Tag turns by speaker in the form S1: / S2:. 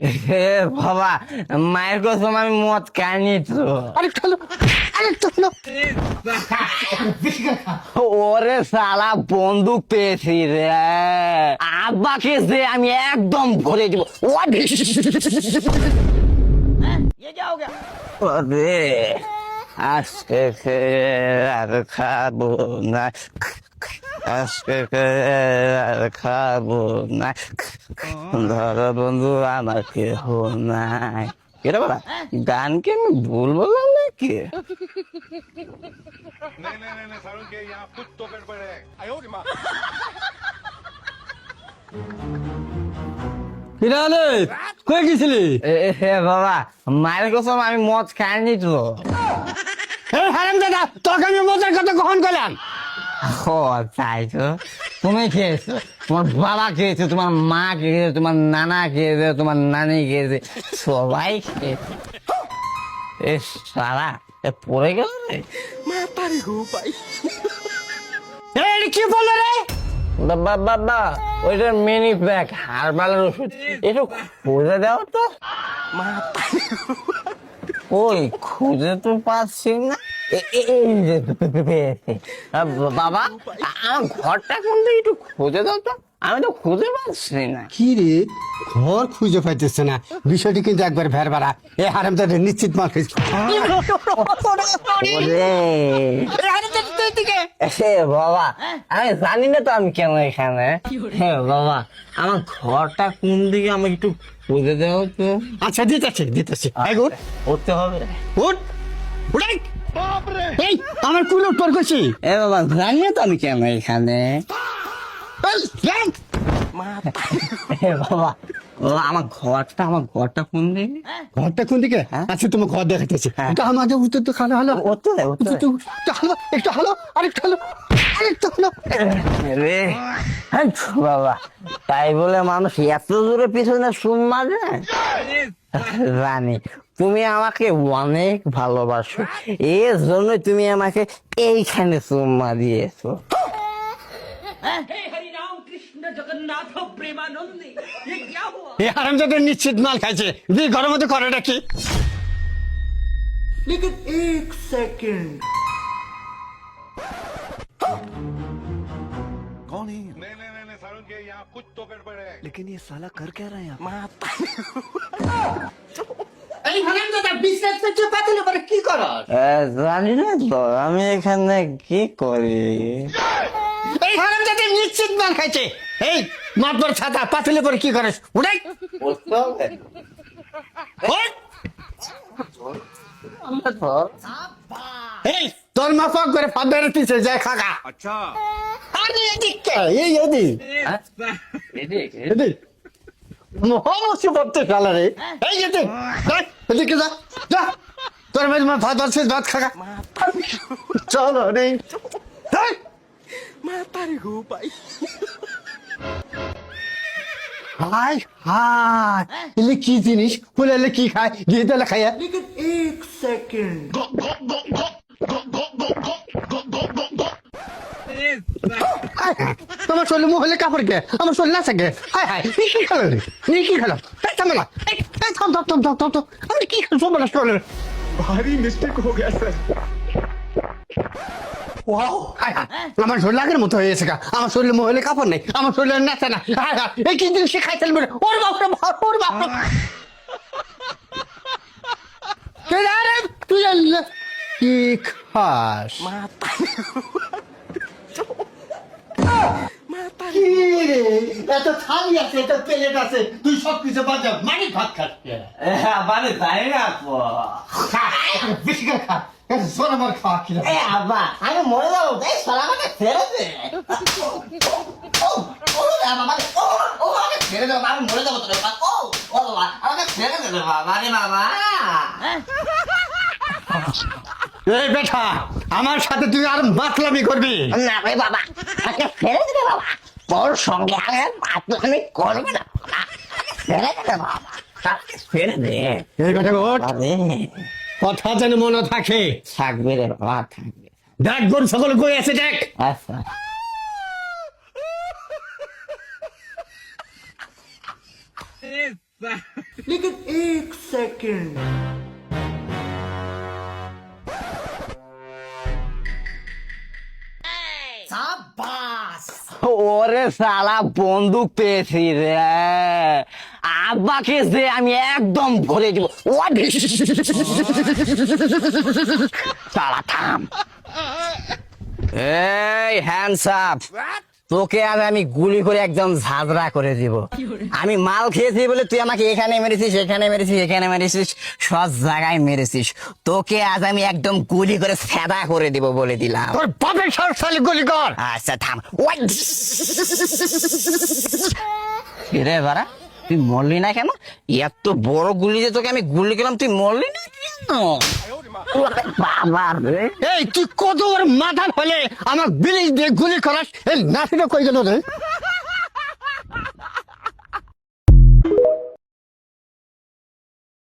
S1: এ বাবা, মায়ের কসম আমি মদ খাইনি তো।
S2: আরেকটু হলো, আরেকটু হলো।
S1: ওরে শালা বন্দুক পেয়েছি রে, আব্বাকে যে আমি একদম ভরে দিব। ওরে আজকে আর খাবো না, আজকে আর খাবো না, ধরো বন্ধু আমার কেহ নাই। কেটে বলা গান কি আমি ভুল বললাম নাকি?
S3: नहीं नहीं नहीं नहीं सारुण के यहाँ कुछ तो गड़बड़ है आयो रे माँ
S2: কিরালে কই গেছিলি?
S1: হে বাবা, মায়ের কসম আমি মদ খাইনি তো।
S2: এই হারামজাদা, তোকে আমি মজার কথা কখন কইলাম?
S1: ও তাই তো, তুমি খেয়েছো, তোমার বাবা খেয়েছে, তোমার মা খেয়েছে, তোমার নানা খেয়েছে, তোমার নানি খেয়েছে, সবাই খেয়েছে। এ সারা পড়ে গেল রে।
S2: এই কি বললো রে?
S1: বাবা ওইটা মিনি প্যাক হারবালের ওষুধ, একটু খুঁজে দাও তো। ওই খুঁজে তো পাচ্ছি না। এই যে পেয়েছি। বাবা আমার ঘরটা কোনটা একটু খুঁজে দাও তো, আমি তো খুঁজে পাচ্ছি না।
S2: কি রে, ঘর খুঁজে পাইতেছে না? বিষয়টি কিন্তু একবার ভের বাড়া। এই হারামজাদা নিশ্চিত মার খাইছে।
S1: ওরে বাবা, আমি জানি না তো আমি কেন এখানে। হ্যাঁ বাবা, আমার ঘরটা কোন দিকে আমাকে একটু খুঁজে দেও তো।
S2: আচ্ছা দিতেছি এই গুড
S1: উঠতে হবে।
S2: গুড উড়াই। এই আমার কুলো তোর কইছি।
S1: এ বাবা, জানি না তো আমি কেন এখানে।
S2: এই রাখ।
S1: এ বাবা, আমার ঘরটা কোন দিকে?
S2: ঘরটা কোন দিকে? আচ্ছা তোমার ঘর দেখাইতেছি। এটা আমাদের উত্তর তো খালো হলো।
S1: উঠতে দে, উঠতে দে।
S2: একটু হলো, আরেকটু হলো, আরেকটু হলো।
S1: রে হ্যাঁ, বাবা তাই বলে মানুষ এত দূরে পিছনে সুম্মা যায়? জানি তুমি আমাকে অনেক ভালোবাসো, এর জন্য তুমি আমাকে এইখানে চুম্মা দিয়েছো।
S2: এই হারামজাদা নিশ্চিত মাল খাইছে। দিয়ে ঘরের মধ্যে করেটা কি?
S3: कौन है नहीं नहीं नहीं नहीं सारुण के यहाँ कुछ तो गड़बड़ है
S2: এই হারামজাদা বিছনায় পেঁচে পাতলে পরে কি করস?
S1: জানি না তো আমি এখানে কি করি।
S2: এই হারামজাদা নিশ্চিত মাল খাইছে। এই মাতবার ছাতা পাতলে পরে কি করস? উড়াই।
S1: বুঝতে হবে।
S2: ওঠ।
S1: আমরা ধর।
S2: এই তোর মা পাক করে পাত বেরোতেছে, যায় খাগা।
S3: अच्छा
S2: আরে এদিকে, এই এদিক এদিক মহামসি পড়তে শালা রে। এই এদিক দেখ, এদিকে যা যা, তোর মেয়ে মা ভাত বাড়ছে, ভাত খাগা। চলো রে দেখ। হাই হাই, এলে কি জিনিস বলে, এলে কি খায়, গিয়ে তাহলে খাইয়া। তোমার শরীরে মুখ হলে কাপড় কে, আমার শরীর না থাকে। হাই হাই, নি কি খেলো রে, নি কি খেলো? এই থাম না, এই থাম থাম থাম থাম থাম থাম। আমি কি খেলো সব শরীরে?
S3: भारी मिस्टेक हो गया सर
S2: ওয়াও, হাই হাই, আমার শরীর আগের মতো হয়ে গেছে গা। আমার শরীরে মুখ হলে কাপড় নেই, আমার শরীরে নাচে না। হাই হাই, এই কি জিনিস খাই ফেলবে? ওর বাপ রে বাপ, ওর বাপ রে। কে রে তুই? কি খাস? কি রে, এত থালি আছে, এত প্লেট আছে, তুই সব কিছু বাদ যা, মানে ভাত খাস কে?
S1: মানে জানি না তো।
S2: খা, বেশি করে খা, এত জোর আমার খাওয়া কি
S1: এ আব্বা, আমি মরে যাবো, এই শালা আমাকে ছেড়ে দে। আমাকে ছেড়ে দাও, আমি মরে যাবো তোর। ও বাবা, আমাকে ছেড়ে দে বাবা রে বাবা।
S2: এই বেটা, আমার সাথে তুই আর মাতলামি করবি
S1: না রে বাবা, আমাকে ছেড়ে দে বাবা, তোর সঙ্গে আমি করবো না বাবা, ছেড়ে দে বাবা, আমাকে ছেড়ে দে।
S2: এই বেটা ওঠ,
S1: আরে
S2: কথা যেন মনে থাকে।
S1: থাকবে রে বাবা, থাকবে।
S2: দেখ গরু সকল কই আছে দেখ।
S1: আচ্ছা
S2: लेकिन एक सेकंड शाबाश
S1: ওরে শালা বন্দুক পেয়েছি রে, আব্বাকে যে আমি একদম ভরে দিব। শালা থাম। এই হ্যান্ডস আপ, তোকে আজ আমি গুলি করে একদম ঝাঁঝরা করে দিব। আমি মাল খেয়েছি বলে তুই আমাকে এখানে মেরেছিস, এখানে মেরেছিস, এখানে মেরেছিস, সব জায়গায় মেরেছিস। তোকে আজ আমি একদম গুলি করে ফেদা করে দিব বলে দিলাম।
S2: তোর বাপের সালে গুলি কর।
S1: আচ্ছা থাম। ওই রে বাড়া, তুই মরলি না কেন? এত বড় গুলি যে তোকে আমি গুলি করলাম, তুই মরলি না কেন? বাবা রে,
S2: এই তুই কত বড় মাথা হলে আমার বিলিশ দিয়ে গুলি করাস? এই নাতিটা কই গেল রে?